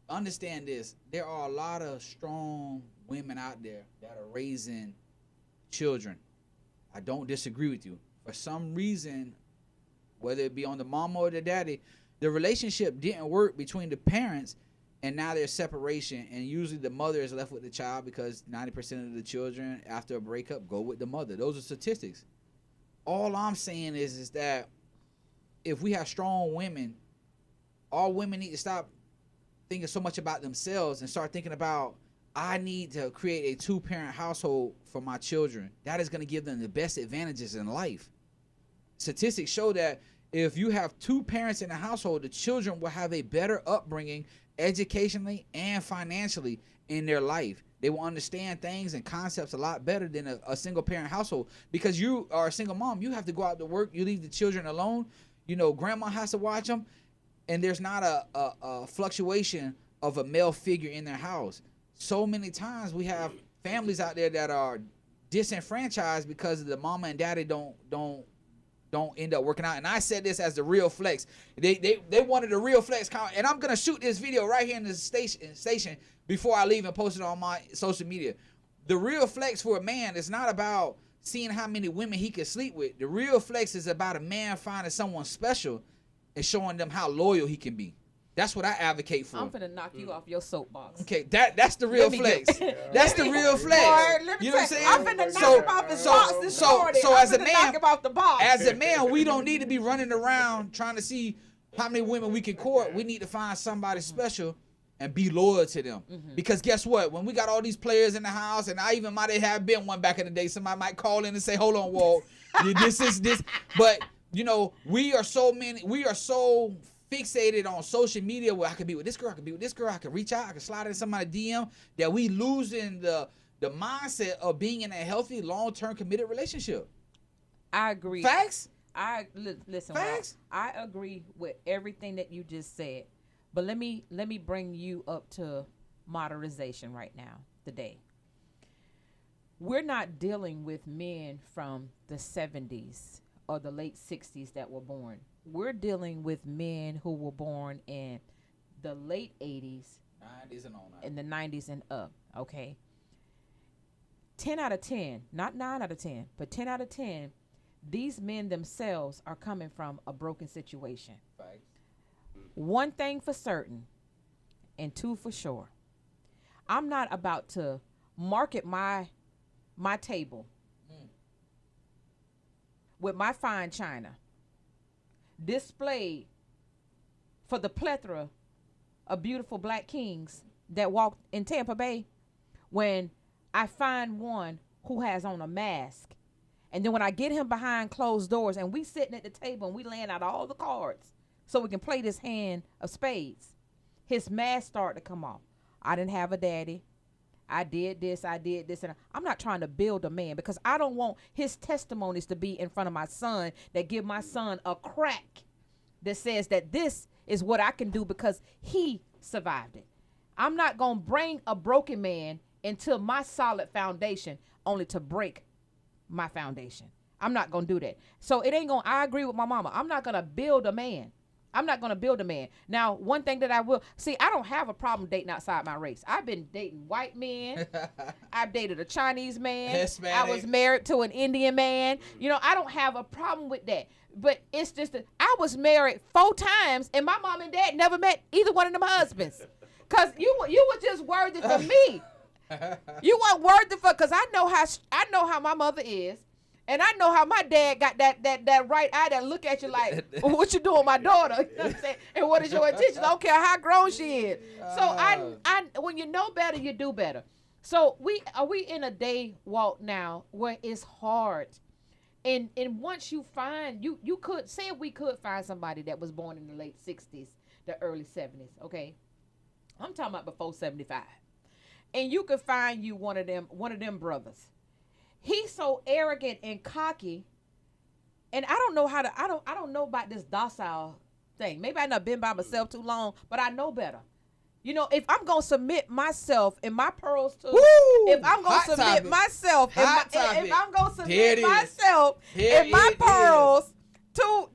understand this. There are a lot of strong women out there that are raising children. I don't disagree with you. For some reason, whether it be on the mama or the daddy, the relationship didn't work between the parents, and now there's separation, and usually the mother is left with the child because 90% of the children after a breakup go with the mother. Those are statistics. All I'm saying is that if we have strong women, all women need to stop thinking so much about themselves and start thinking about, I need to create a 2-parent household for my children. That is going to give them the best advantages in life. Statistics show that if you have 2 parents in a household, the children will have a better upbringing educationally and financially in their life. They will understand things and concepts a lot better than a single parent household. Because you are a single mom, you have to go out to work, you leave the children alone, grandma has to watch them, and there's not a fluctuation of a male figure in their house. So many times we have families out there that are disenfranchised because the mama and daddy don't don't end up working out. And I said this as the Real Flex. They wanted a Real Flex comment, and I'm gonna shoot this video right here in the station before I leave and post it on my social media. The Real Flex for a man is not about seeing how many women he can sleep with. The Real Flex is about a man finding someone special and showing them how loyal he can be. That's what I advocate for. I'm finna knock you off your soapbox. Okay, that's the Real Flex. That's the Real Flex. You know what I'm saying? I'm finna knock him off his box this morning. So as a man, knock him off the box. As a man, we don't need to be running around trying to see how many women we can court. We need to find somebody special and be loyal to them. Because guess what? When we got all these players in the house, and I even might have been one back in the day, somebody might call in and say, "Hold on, Walt, this is this." But you know, we are so fixated on social media where I could be with this girl, I could be with this girl, I could reach out, I could slide in somebody's DM, that we losing the mindset of being in a healthy, long-term committed relationship. I agree. Facts? Listen. Facts? I agree with everything that you just said. But let me bring you up to modernization right now, today. We're not dealing with men from the 70s or the late 60s that were born. We're dealing with men who were born in the late 80s, 90s and on up. in the 90s and up, okay? 10 out of 10, not 9 out of 10, but 10 out of 10, these men themselves are coming from a broken situation. Facts. One thing for certain, and two for sure. I'm not about to market my table with my fine china displayed for the plethora of beautiful black kings that walk in Tampa Bay when I find one who has on a mask. And then when I get him behind closed doors and we sitting at the table and we laying out all the cards so we can play this hand of spades, his mask start to come off. I didn't have a daddy. I did this. And I'm not trying to build a man because I don't want his testimonies to be in front of my son that give my son a crack that says that this is what I can do because he survived it. I'm not going to bring a broken man into my solid foundation only to break my foundation. I'm not going to do that. So it ain't going to, I agree with my mama. I'm not going to build a man. I'm not going to build a man. Now, one thing that I will, see, I don't have a problem dating outside my race. I've been dating white men. I've dated a Chinese man. Hispanic. I was married to an Indian man. You know, I don't have a problem with that. But it's just that I was married 4 times, and my mom and dad never met either one of them husbands. Because you were just worthy for me. You weren't worthy for, because I know how my mother is. And I know how my dad got that right eye that look at you like, well, what you doing, my daughter? You know what I'm saying? And what is your intention? I don't care how grown she is. So I when you know better, you do better. So are we in a day, Walt, now where it's hard. And once you find, you could say we could find somebody that was born in the late 60s, the early 70s, okay? I'm talking about before 75. And you could find you one of them brothers. He's so arrogant and cocky, and I don't know about this docile thing. Maybe I've not been by myself too long, but I know better. You know, if I'm gonna submit myself and my pearls to, if I'm gonna submit myself, if I'm gonna submit myself and my pearls to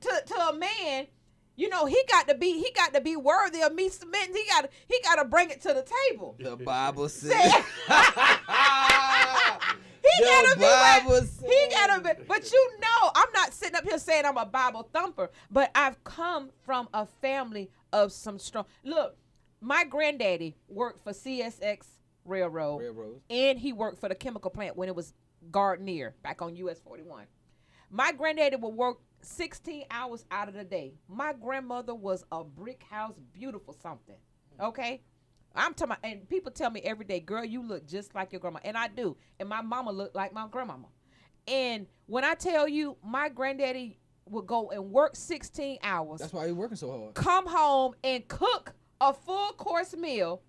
a man, you know, he got to be worthy of me submitting. He got to bring it to the table. The Bible says. He gotta be. But you know, I'm not sitting up here saying I'm a Bible thumper, but I've come from a family of some strong. Look, my granddaddy worked for CSX Railroad, and he worked for the chemical plant when it was Gardner back on US 41. My granddaddy would work 16 hours out of the day. My grandmother was a brick house, beautiful something. Okay. I'm talking about, and people tell me every day, girl, you look just like your grandma. And I do. And my mama looked like my grandmama. And when I tell you, my granddaddy would go and work 16 hours. That's why he's working so hard. Come home and cook a full course meal,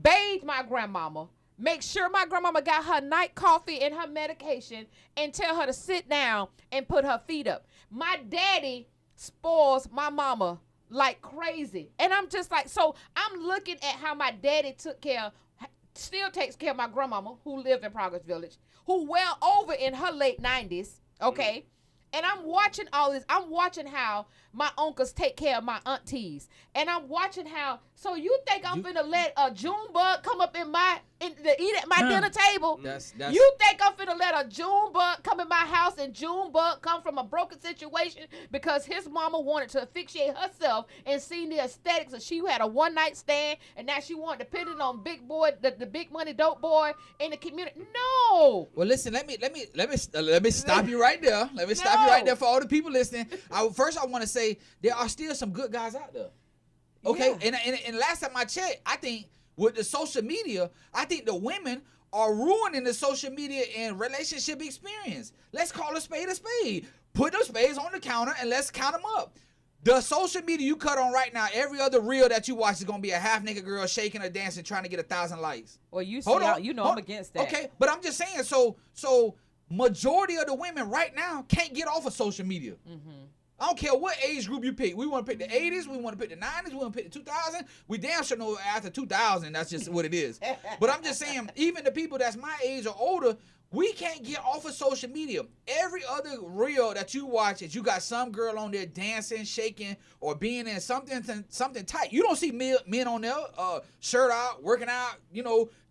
bathe my grandmama, make sure my grandmama got her night coffee and her medication, and tell her to sit down and put her feet up. My daddy spoils my mama like crazy. And I'm just like, so I'm looking at how my daddy still takes care of my grandmama who lived in Progress Village, who well over in her late 90s, okay? And I'm watching all this. I'm watching how my uncles take care of my aunties. And I'm watching how, so you think I'm finna let a June bug come up to eat at my dinner table? That's You think I'm finna let a June bug come in my house and June bug come from a broken situation because his mama wanted to asphyxiate herself and seen the aesthetics of she had a one night stand and now she wanted to put it on big boy, the big money dope boy in the community? No. Well, listen. Let me stop you right there. Let me stop you right there for all the people listening. First, I want to say there are still some good guys out there. Okay, Yeah. and last time I checked, I think with the social media, I think the women are ruining the social media and relationship experience. Let's call a spade a spade. Put those spades on the counter and let's count them up. The social media you cut on right now, every other reel that you watch is gonna be a half naked girl shaking or dancing, trying to get 1,000 likes. Well, you see, I'm against that. Okay, but I'm just saying. So majority of the women right now can't get off of social media. Mm-hmm. I don't care what age group you pick. We want to pick the 80s. We want to pick the 90s. We want to pick the 2000s. We damn sure know after 2000, that's just what it is. But I'm just saying, even the people that's my age or older, we can't get off of social media. Every other reel that you watch is you got some girl on there dancing, shaking, or being in something tight. You don't see men on there, shirt out, working out,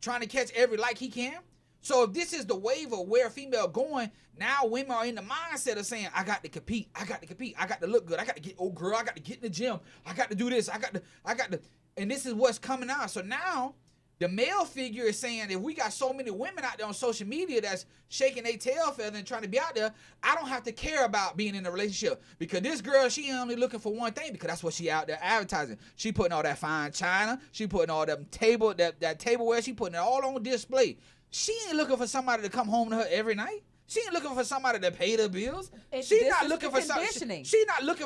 trying to catch every like he can. So if this is the wave of where female going, now women are in the mindset of saying, I got to compete, I got to look good, I got to get, oh girl, I got to get in the gym, I got to do this, I got to, and this is what's coming out. So now the male figure is saying, if we got so many women out there on social media that's shaking their tail feather and trying to be out there, I don't have to care about being in a relationship because this girl, she only looking for one thing because that's what she out there advertising. She putting all that fine china, she putting all them that tableware, she putting it all on display. She ain't looking for somebody to come home to her every night. She ain't looking for somebody to pay the bills. She not looking for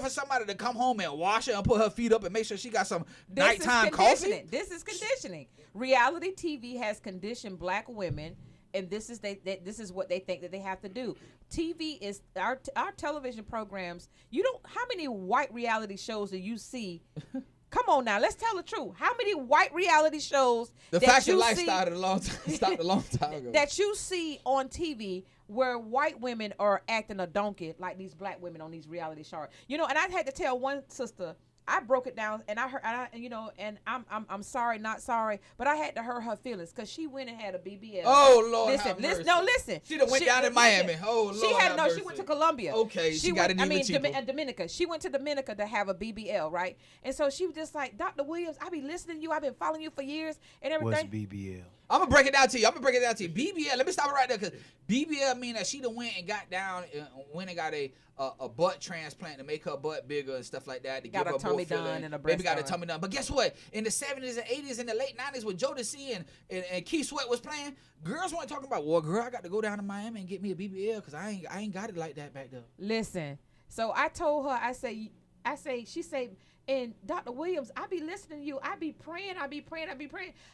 somebody to come home and wash her and put her feet up and make sure she got some nighttime coffee. This is conditioning. Reality TV has conditioned black women, and this is what they think that they have to do. TV is our television programs. How many white reality shows do you see? Come on now, let's tell the truth. How many white reality shows Fashion Life stopped a long time ago. That you see on TV where white women are acting a donkey like these black women on these reality shows. And I had to tell one sister, I broke it down and and I'm sorry, not sorry, but I had to hurt her feelings because she went and had a BBL. Oh Lord, listen. She done went down in Miami. Oh Lord, she went to Colombia. Okay, she got it even cheaper. Dominica. She went to Dominica to have a BBL, right? And so she was just like, Dr. Williams, I be listening to you. I've been following you for years and everything. What's BBL? I'm gonna break it down to you. BBL. Let me stop it right there because BBL mean that she done went and got down, went and got a butt transplant to make her butt bigger and stuff like that. To got give a her tummy more done filling. and a breast Baby got a done. tummy done. But guess what? In the 70s and 80s and the late 90s when Jodeci and Keith Sweat was playing, girls weren't talking about, well, girl, I got to go down to Miami and get me a BBL because I ain't got it like that back there. Listen. So I told her, I say, she said, and Dr. Williams, I be listening to you. I be praying.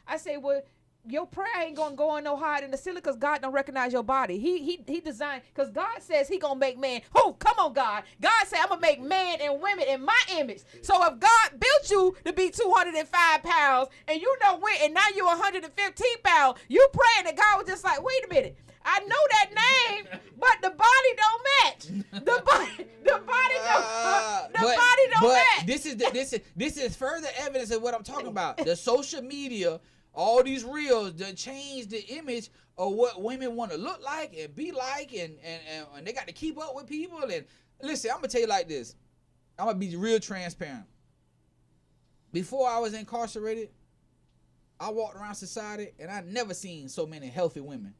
I say, well, your prayer ain't gonna go on no higher than the ceiling because God don't recognize your body. He designed, because God says he gonna make man. Oh, come on, God. God said I'm gonna make man and women in my image. So if God built you to be 205 pounds and and now you're 115 pounds, you praying that God was just like, wait a minute. I know that name, but the body don't match. The body don't match. But this is further evidence of what I'm talking about. The social media, all these reels that change the image of what women want to look like and be like, and they got to keep up with people. And listen, I'm gonna tell you like this. I'm gonna be real transparent. Before I was incarcerated, I walked around society and I never seen so many healthy women.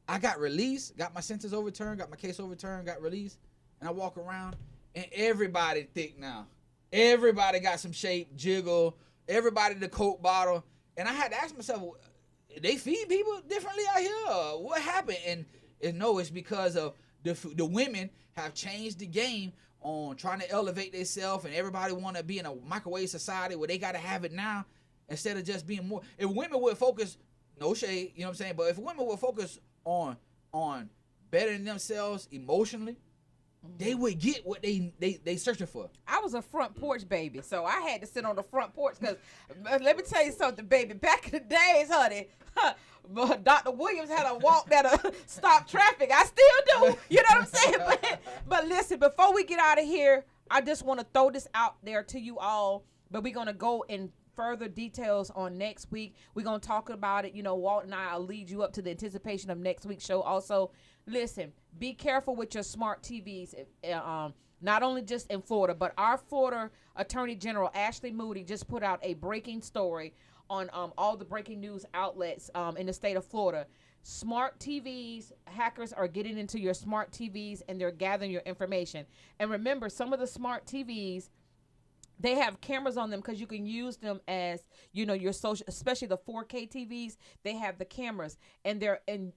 I got released, got my sentence overturned, got my case overturned, got released, and I walk around and everybody thick now. Everybody got some shape, jiggle, everybody the Coke bottle. And I had to ask myself, they feed people differently out here? What happened? And no, it's because of the women have changed the game on trying to elevate themselves, and everybody want to be in a microwave society where they got to have it now instead of just being more. If women would focus, no shade, you know what I'm saying, but if women would focus on bettering themselves emotionally, they would get what they searching for. I was a front porch baby, so I had to sit on the front porch because let me tell you something, baby. Back in the days, honey, Dr. Williams had a walk that'll stop traffic. I still do. You know what I'm saying? But listen, before we get out of here, I just want to throw this out there to you all. But we're going to go in further details on next week. We're going to talk about it. You know, Walt and I'll lead you up to the anticipation of next week's show. Also, listen, be careful with your smart TVs. Not only just in Florida, but our Florida Attorney General, Ashley Moody, just put out a breaking story on all the breaking news outlets in the state of Florida. Smart TVs, hackers are getting into your smart TVs and they're gathering your information. And remember, some of the smart TVs, they have cameras on them because you can use them as, you know, your social, especially the 4K TVs. They have the cameras and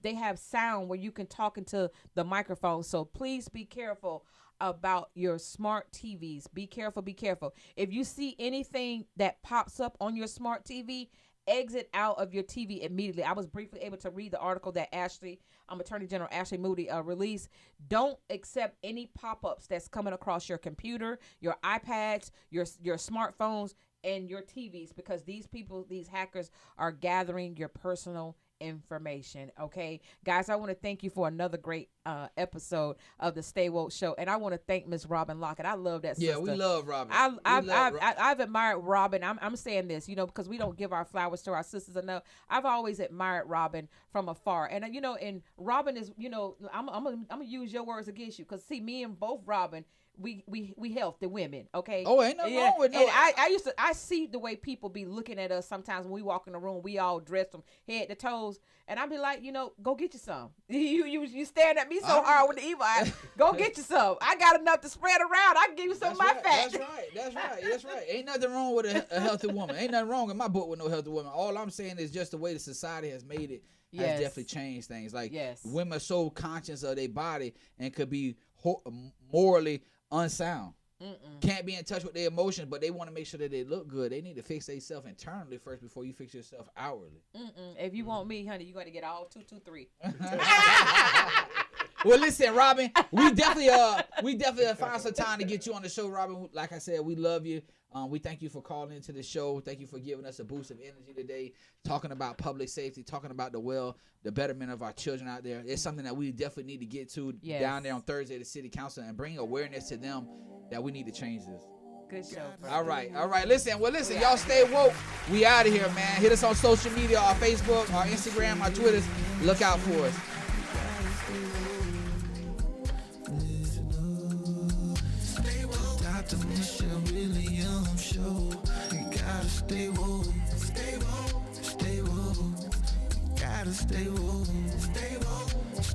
they have sound where you can talk into the microphone. So please be careful about your smart TVs. Be careful, be careful. If you see anything that pops up on your smart TV, exit out of your TV immediately. I was briefly able to read the article that Attorney General Ashley Moody released. Don't accept any pop-ups that's coming across your computer, your iPads, your smartphones, and your TVs, because these hackers are gathering your personal information. Okay, guys, I want to thank you for another great episode of the Stay Woke Show, and I want to thank Miss Robin Lockett. I love that sister. Yeah, we love Robin. I've admired Robin. I'm saying this, you know, because we don't give our flowers to our sisters enough. I've always admired Robin from afar, and you know, and Robin is, you know, I'm gonna use your words against you, because see, me and both Robin, we healthy women, okay? Oh, ain't nothing wrong with no. And I see the way people be looking at us sometimes when we walk in the room. We all dressed from head to toes, and I be like, you know, go get you some. You staring at me so hard with the evil eye. Go get you some. I got enough to spread around. I can give you some of my fat. That's right. Ain't nothing wrong with a healthy woman. Ain't nothing wrong in my book with no healthy woman. All I'm saying is just the way the society has made it has definitely changed things. Like, women are so conscious of their body and could be morally unsound. Can't be in touch with their emotions, but they want to make sure that they look good. They need to fix themselves internally first before you fix yourself outwardly. If you want me, honey, you got to get all 223. Well, listen, Robin, we definitely find some time to get you on the show, Robin. Like I said, we love you. We thank you for calling into the show. Thank you for giving us a boost of energy today, talking about public safety, talking about the betterment of our children out there. It's something that we definitely need to get to down there on Thursday at the City Council and bring awareness to them that we need to change this. Good show. All right. Listen, y'all stay woke. We out of here, man. Hit us on social media, our Facebook, our Instagram, our Twitters. Look out for us. Dr. Michelle Williams Show. You gotta stay woke. Stay woke. Stay woke. Gotta stay woke.